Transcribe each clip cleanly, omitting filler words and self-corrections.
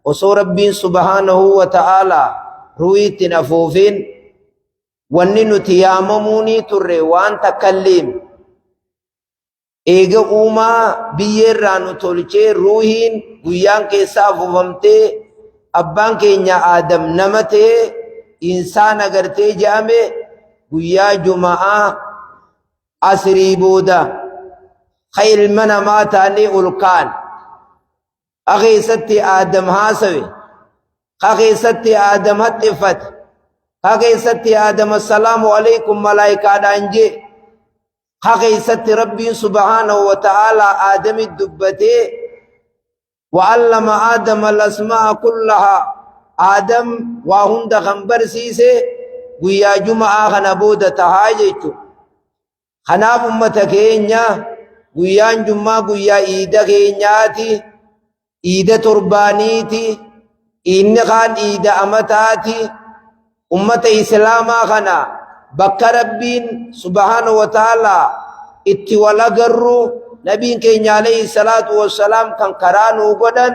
osoo rabbiin subhaanahu wa ta'aalaa ruuyiitti hin afuufin wanni nuti yaamamuunii turre waan takkalliin eega uumaa biyyeerraa nu tolchee ruuhiin guyyaan keessaa afuufamtee abbaan keenya Aadam nama ta'e insaan agartee jedhame guyyaa Juma'aa asrii booda ka ilma namaa taanee ol kaan ka keessatti Aadam haasawe ka keessatti Aadam haxxiffate ka keessatti Aadam assalaamu alaykum malaayikaadhaan jee ka keessatti rabbiin subhaanahu wa ta'aalaa Aadamit dubbatee وعلم آدم الأسماء كلها آدم وهند خنبر سيسي ويا جمعة خنبودة تهاجيتو خناب أمتك إنيا ويا جمعة ويا إيدا كينياتي إيدا تربانيتي إن خان إيدا أمتاتي أمة إسلاما خنا بك ربين سبحانه وتعالى اتولا قروا نبي كينيا عليه الصلاة والسلام كان كرانو قدن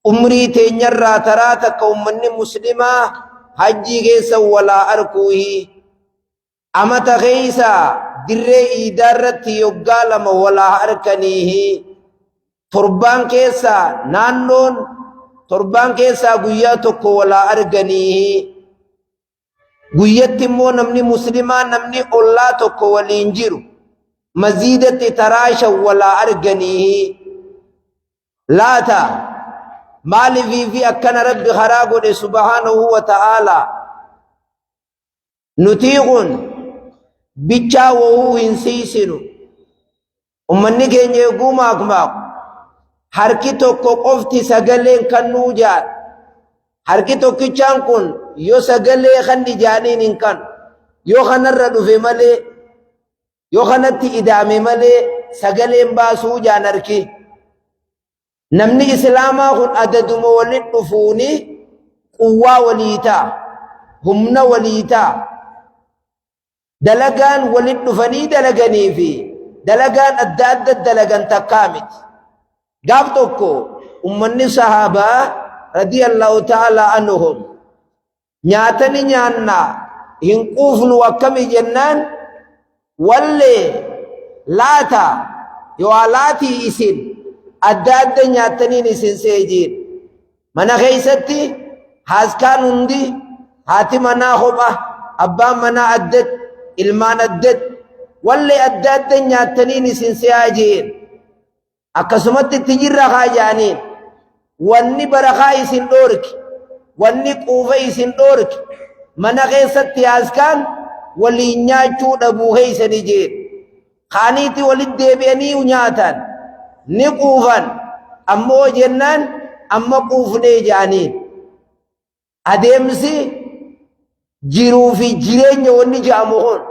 umrii teenyarraa taraa takka ummanni muslimaa hajjii keessa walaa arkuuhi amata keessa dirree iidaarratti yoggaa lama walaa arkaniihi torbaan keessa naannoon torbaan keessa guyyaa tokko walaa arganiihi guyyatti immoo namni muslimaa namni ollaa tokko waliin jiru maziidatti taraasha walaa arganiihi laata مالي في أكن رب خراغ سبحانه وتعالى نتيغن بيتشا وهو انسيسنو أمني كن يقوم أكماق حركي توكو قفتي سغلين كنو جان حركي توكي چان كن يو سغلي خندي جانين انكن يو خنر في ملي يو خنتي إدامي ملي سغلين باسو جانركي namni islaamaa kun adaduma walin dhufuuni quwwaa waliitaa humna waliitaa dalagaan walin dhufanii dalaganii fi dalagaan adda adda dalagan takkaa miti gaaf tokko ummanni sahaabaa radiyallahu ta'ala anhum nyaatani nyaannaa hin quufnu akkami jennaan wallee laata yoo laatii isin adda adda nyaataniin isin seejiin mana keessatti haaskaan hundi haati manaa kopha abbaan manaa addat ilmaan addat wallee adda adda nyaataniin isin seejiin akkasumatti itti jirra kaajaaniin wanni barakaa isin dhoorki wanni quufa isin dhoorki mana keessatti haaskaan waliin nyaachuu dhabuu keessanii jeen kaaniiti walit deebi'anii nyaatan ni quufan ammoo jennaan amma quufnee jaaniin adeemsi jiruu fi jireenya wanni jaamu kun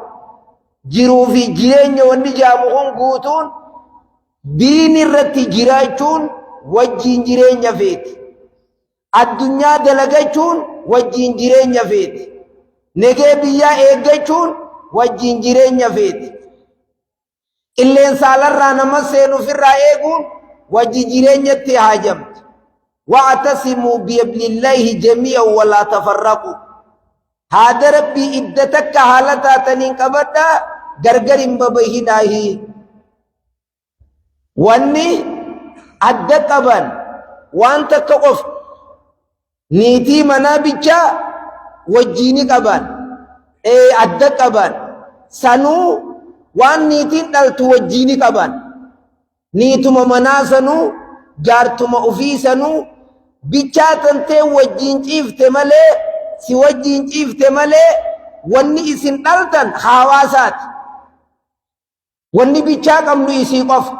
jiruu fi jireenya wanni jaamu kun guutuun diin irratti jiraachuun wajjiin jireenya feeti addunyaa dalagachuun wajjiin jireenya feeti negee biyyaa eeggachuun wajjiin jireenya feeti qilleensa alarraa nama seenuuf irraa eeguun wajji jireenyatti haajamti wa'tasimuu bihablillahi jamii'an walaa tafarraqu haada rabbii idda takka haala taataniin qabadha gargar hin babahinaahi wanni adda qaban waan takka qof niitii manaa bichaa wajjiini qaban adda qaban sanuu waan niitiin dhaltu wajjiini qaban niituma manaa sanuu jaartuma ufii sanuu bichaa tantee wajjiin ciifte malee si wajjiin ciifte malee wanni isin dhaltan hawaasaati wanni bichaa qabnu isii qofa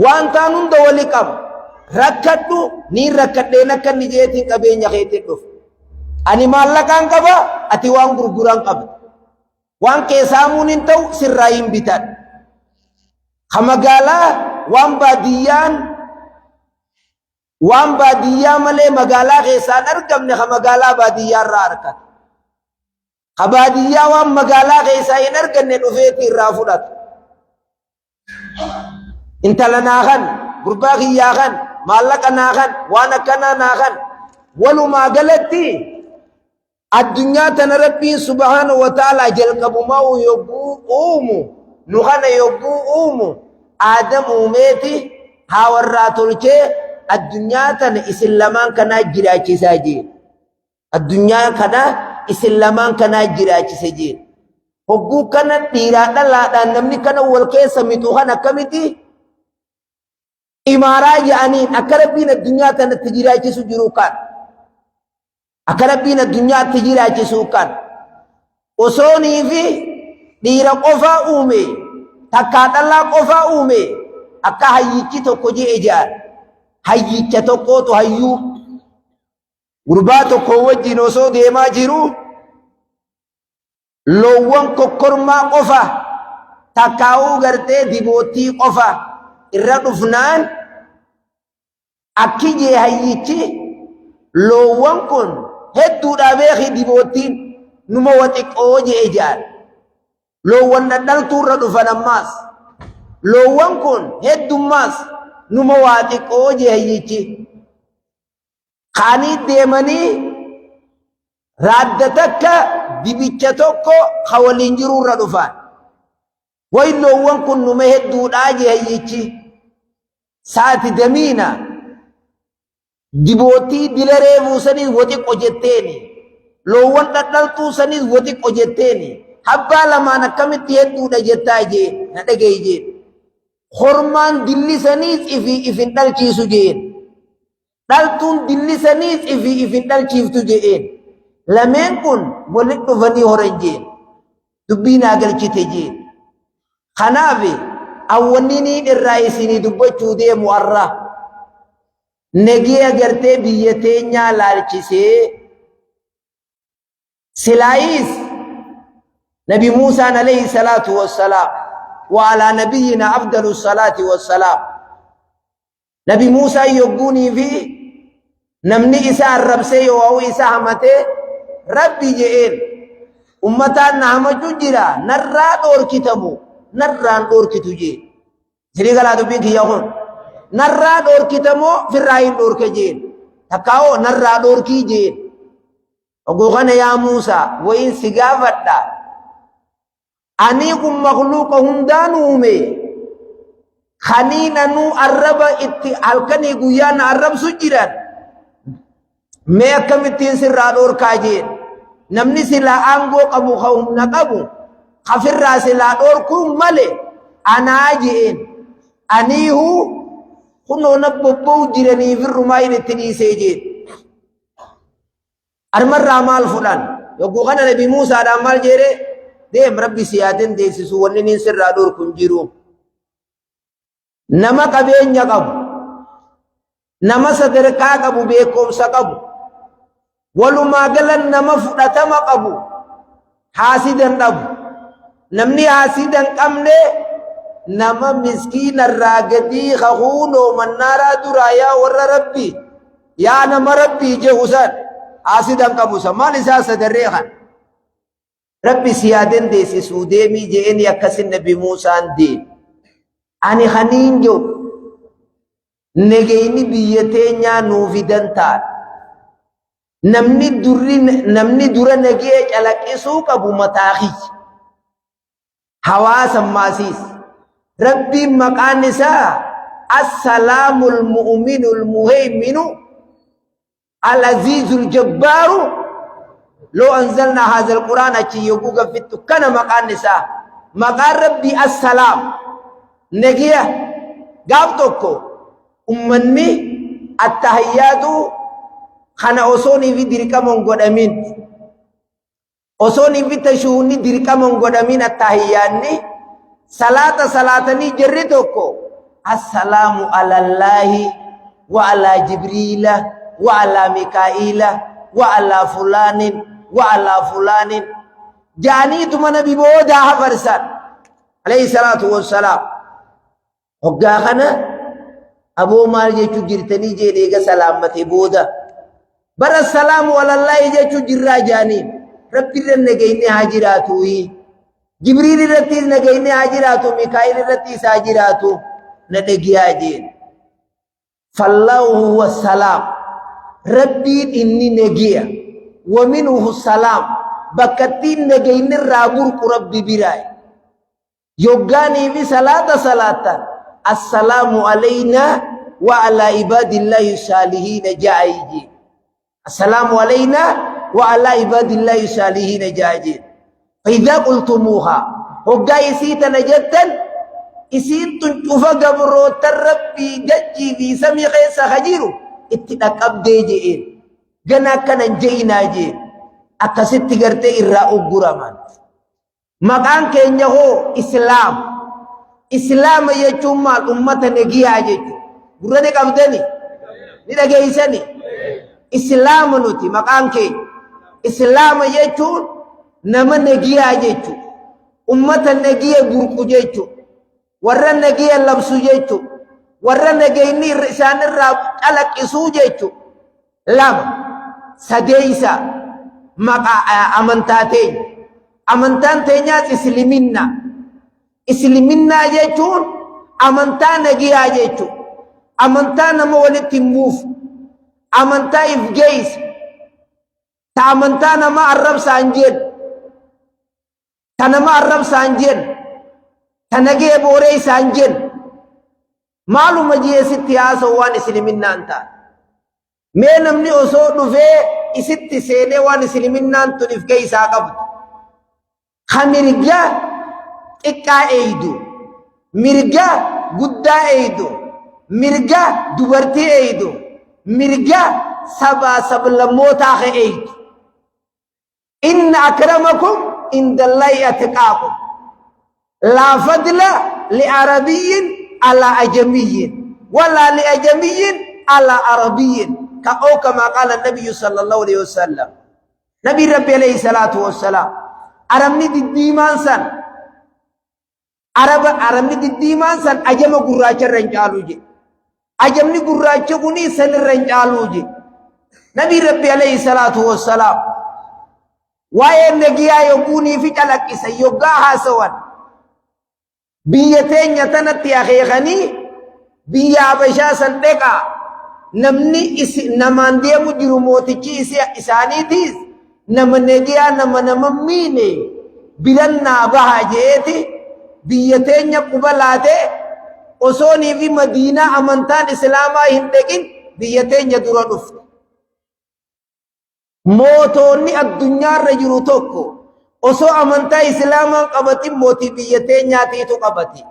waan kaan hunda wali qaba rakkadhu niin rakkadheen akka inni jeetiin qabeenya keetiin dhufu ani maallaqaan qaba ati waan gurguran qabda waan keessaamuun hin ta'u sirraa hin bitan ka magaalaa waan baadiyyaa malee magaalaa keessaan argamne ka magaalaa baadiyyaa irraa argata ka baadiyyaa waan magaalaa keessaa hin arganne dhufeeti irraa fudhata intala naa kan gurbaa kiyyaa kan maallaqa naa kan waan akkanaa naa kan walumaa galatti addunyaa tana rabbiin subhaanahu wa ta'aalaa jalqabumaa yogguu uumu nu kana yogguu uumu aadam uumeeti haa warraa tolchee addunyaa tana isin lamaan kanaa jiraachisaa jee addunyaa kana isin lamaan kanaa jiraachise jee hogguu kana dhiiraa dhalaadhaan namni kana wal keessa mixu kan akkamiti imaaraa jedhaniin akka rabbiin addunyaa tanatti jiraachisu jiru kan akka rabbiin addunyaatti jiraachisu kan osoonii fi dhiira qofaa uume takkaa dhalaa qofaa uume akka hayyichi tokko jee jaan hayyicha tokkootu hayyuu gurbaa tokko wajjin osoo deemaa jiru loowwan kokkormaa qofa takkaa'uu gartee diboottii qofa irra dhufnaan akki jee hayyichi loowwan kun hedduudha beeki diboottiin numa waxiqqoo jee jaan loowwan dhadhaltuu irra dhufan ammaas loowwan kun heddummaas numa waaxiqqoo jee hayyichi kaanii deemanii raadda takka dibicha tokko ka waliin jiru irra dhufan way loowwan kun numa hedduudha jee hayyichi saati damiina diboottii dilaree buusaniis waxiqqo jetteeni loowwan dhadhaltuu saniis waxiqqo jetteeni habbaa lamaan akkamitti hedduudha jettaa jee na dhagee jee hormaan dillisaniis ifin dhalchiisu jeen dhaltuun dillisaniis ifin dhalchiiftu jeen lameen kun walit dhufanii horan jeen dubbii naa galchite jeen kanaaf awwanniniin irraa isinii dubbachuu deemu arra negee agartee biyya teenyaa laalchisee silaayis nabi Muusaan alayhi salaatu wassalaam wa ala nabiyyina afdalu salaati wassalaam nabi Muusaa yogguunii fi namni isa arrabsee yoo isa hamatee rabbi je'een ummataan na hamachuu jira narraa dhoorkitamu narraan dhoorkitu jee sirii galaa dubbiin kiyya kun narraa dhoorkitamoo firraa hin dhoorke jeen takkaa'oo narraa dhoorkii jeen oguu kana yaa Muusaa wayin si gaafadha anii kun makluuqa hundaan uume kaniinanuu arraba itti halkanii guyyaan arrabsu jiran mee akkamittiin sirraa dhoorkaa jeen namni silaa aangoo qabu ka humna qabu kafirraa silaa dhoorkuun male anaa jeen aniihu kunoo na bobba'u jiranii firrumaa hin itti dhiisee jeen armarraa maal fudhan yogguu kana nabi Muusaadhaan maal jeere deem rabbi si yaaden deessisu wanni nin sirraa dhoorkun jiru nama qabeenya qabu nama sadarkaa qabu beekumsa qabu walumaa galan nama fudhatama qabu haasidan dhabu namni haasidan qabne nama miskiinarraa gadii kahuunoo mannaaraa duraa yaa warra rabbi yaa nama rabbii jehusan haasidan qabusa maal isaa sadarree kan rabbi si yaaden deessisuu deemii je'eni akkasin nabi Muusaan deemi ani haniin jiru negeyni biyya teenyaa nuu fidan ta'a namni dura negee calaqqisuu qabu mataa kiyya hawaasa maasiis rabbiin maqaan isaa assalaamul mu'minul muhayminu al-aziizul jabbaaru loo anzalnaa haazal quraan achi yogguu gaffittu kana maqaan isaa maqaan rabbii assalaam negiya gaaf tokko ummanni attahiyyaatu kana osoonii fi dirqamoon godhamin osoonii fi tashuunni dirqamoon godhamin attahiyyaanni salaata salaatanii jirri tokko assalaamu alallaahi wa alaa jibriila wa alaa mikaa'iila wa alaa fulaanin wa alaa fulaanin jaaniituma nabi boodaa hafarsan alayhi salaatu wassalaam hoggaa kana aboo maal jechuu jirtanii jedheega salaammate booda bara salaamu alallaahi jechuu jirraa jaaniin rabbi irra nagayne haa jiraatu jibriil irrattis nagayne haa jiraatu mikaa'il irrattis haa jiraatu na dhagiyaa jeen fallahu huwa salam, rabbiin inni nagiya, wa minhu salam, bakkattiin nagayinirraa burqu rabbi biraay. Yoggaanii fi salatan assalaamu alayna wa ala ibadillahi saalihiina jaa'ayji. Assalaamu alayna wa ala ibadillahi saalihiina jaa'ayji. Faidhaa qultumuuhaa, hoggaa isiita na jettan, isiintun cufa gabrootan rabbii dachii fi samii keessa hajiru itti dhaqabdee je'een. Gana akkanan je'inaa je'een. Akkasitti gartee irraa ugguraman. Maqaan keenya hoo Islaam. Islaama jechuun maal? Ummata nagiyaa jechuudha. Gurra ni qabdani? Ni dhageeysani? Islaama nuti maqaan keenya. Islaama jechuun nama nagiyaa jechuudha. Ummata nagiya burqu jechuudha. Warra nagiya labsu jechuudha. Warra nagayni isaanirraa calaqqisuu jechuudha. Lama sadeeysa maqaa amantaa teenya. Amantaan teenyaas Isliminnaa. Isliminnaa jechuun amantaa nagiyaa jechuudha. Amantaa nama walitti hin buufu. Amantaa if geeysa. Ta amantaa nama arrabsaan jennu. Ta nama arrabsaan jennu. Ta nagee booree isaan jennu. Maaluma jiyeesitti haasa'u waan Isliminnaan ta'a. Mee namni osoo dhufee isitti seenee waan Isliminnaan tun if geeysaa qabdu. Mirga xiqqaa eeydu, mirga guddaa eeydu, mirga dubartii eeydu, mirga sabaa sablammootaa eeydu. Inna akramakum indallahi atqaakum. Laa fadla li'arabiyyin ala ajamiyyin wala li'ajamiyyin ala arabiyyin. Ka'oo kama qaala nabiyyu sallallahu alayhi wasallam. Nabi Rabbi alayhi salatu wassalam. Arabni diddiimaan san ajama gurraacha irra hin caaluu je. Ajamni gurraacha kuni san irra hin caaluu je. Nabi Rabbi alayhi salatu wassalaam waa'ee nagiyaa yogguunii fi calaqqisan yoggaa haasawan biyya teenya tanatti akeekanii biyya Habashaa san dheqaa namni namaan deemu jiru mootichi isaaniitiis nama nagiyaa nama miine bilannaa bahaa jeeti biyya teenya quba laatee osoonii fi Madiinaa amantaan Islaamaa hin dheqin biyya teenya dura dhufte. Mootonni addunyaarra jiru tokko osoo amantaa Islaamaa qabatin mootii biyya teenyaatiitu qabati.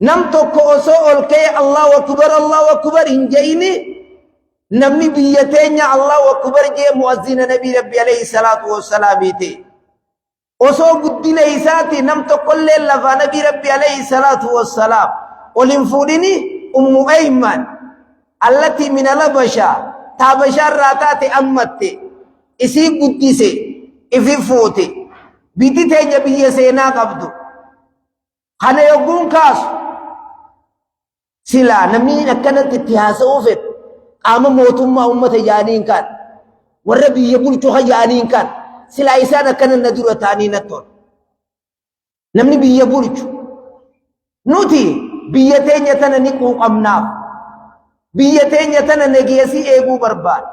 Nam tokko osoo ol ka'e Allahu akbar hin je'ini namni biyya teenya Allahu akbar jee muazzina Nabi Rabbi alayhi salatu wassalaamiiti. Osoo guddina isaati nam tokkollee lafa Nabi Rabbi alayhi salatu wassalaam olin fuudhini Ummu Ayman allati min al-Habasha taabasharraa taate ammatte isii guddise ifi fuute biyyi teenya biyya seenaa qabdu. Kana yogguun kaasu silaa namni akkanatti itti haasa'uu fedhu qaama mootummaa ummata jaaniin kan warra biyya bulchuu jaaniin kan silaa isaan akkana na dura ta'anii nattoon namni biyya bulchu nuti biyya teenya tana ni quuqamnaaf biyya teenya tana nageessii eeguu barbaada.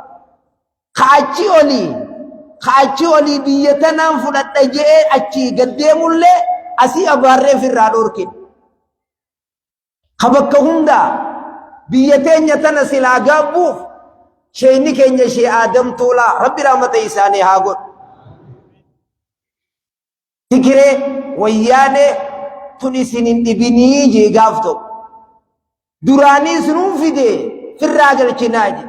Kaachi olii biyya tanaan fudhadha jee achi gaddeemullee asii abaarree firraa dhorkin. Bakka hundaa biyya teenya tana silaa gaabbuuf sheeyni keenya shee Aadam Tuulaa Rabbi rahmata isaanii haa godhu. Tigiree wayyaanee tun isin hin dhibinii jee gaaf tokko duraanii isinuu fidee firraa galchinaa je.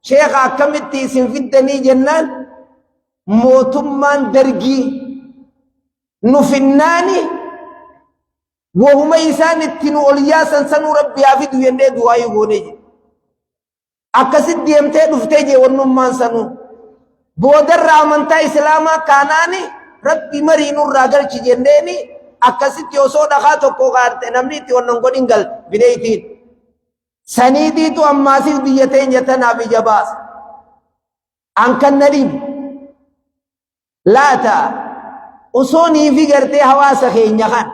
Sheekha akkamitti isin fiddanii jennaan mootummaan dargii nu finnaani wahuma isaan itti nu ol yaasan sanuu Rabbi haa fidu jennee du'aayi goonee je. Akkasitti deemtee dhuftee je wannummaan sanuu boodarra amantaa Islaamaa kaanaani Rabbi marii nurraa galchi jenneeni akkasitti osoo dhagaa tokko kaarte namni itti wannan godhin gal bineeytiin. Saniitiitu ammaasiif biyya teenya tanaaf ija baasa. Ankan na dhibu laata osoo niifi gartee hawaasa keenya kan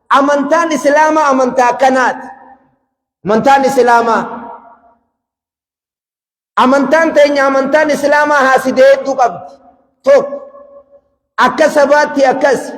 amantaan Islaamaa amantaa akkanaati. Amantaan Islaamaa amantaan teenya amantaan islaamaa haasidee hedduu qabdi. Tokko akka sabaatti akkas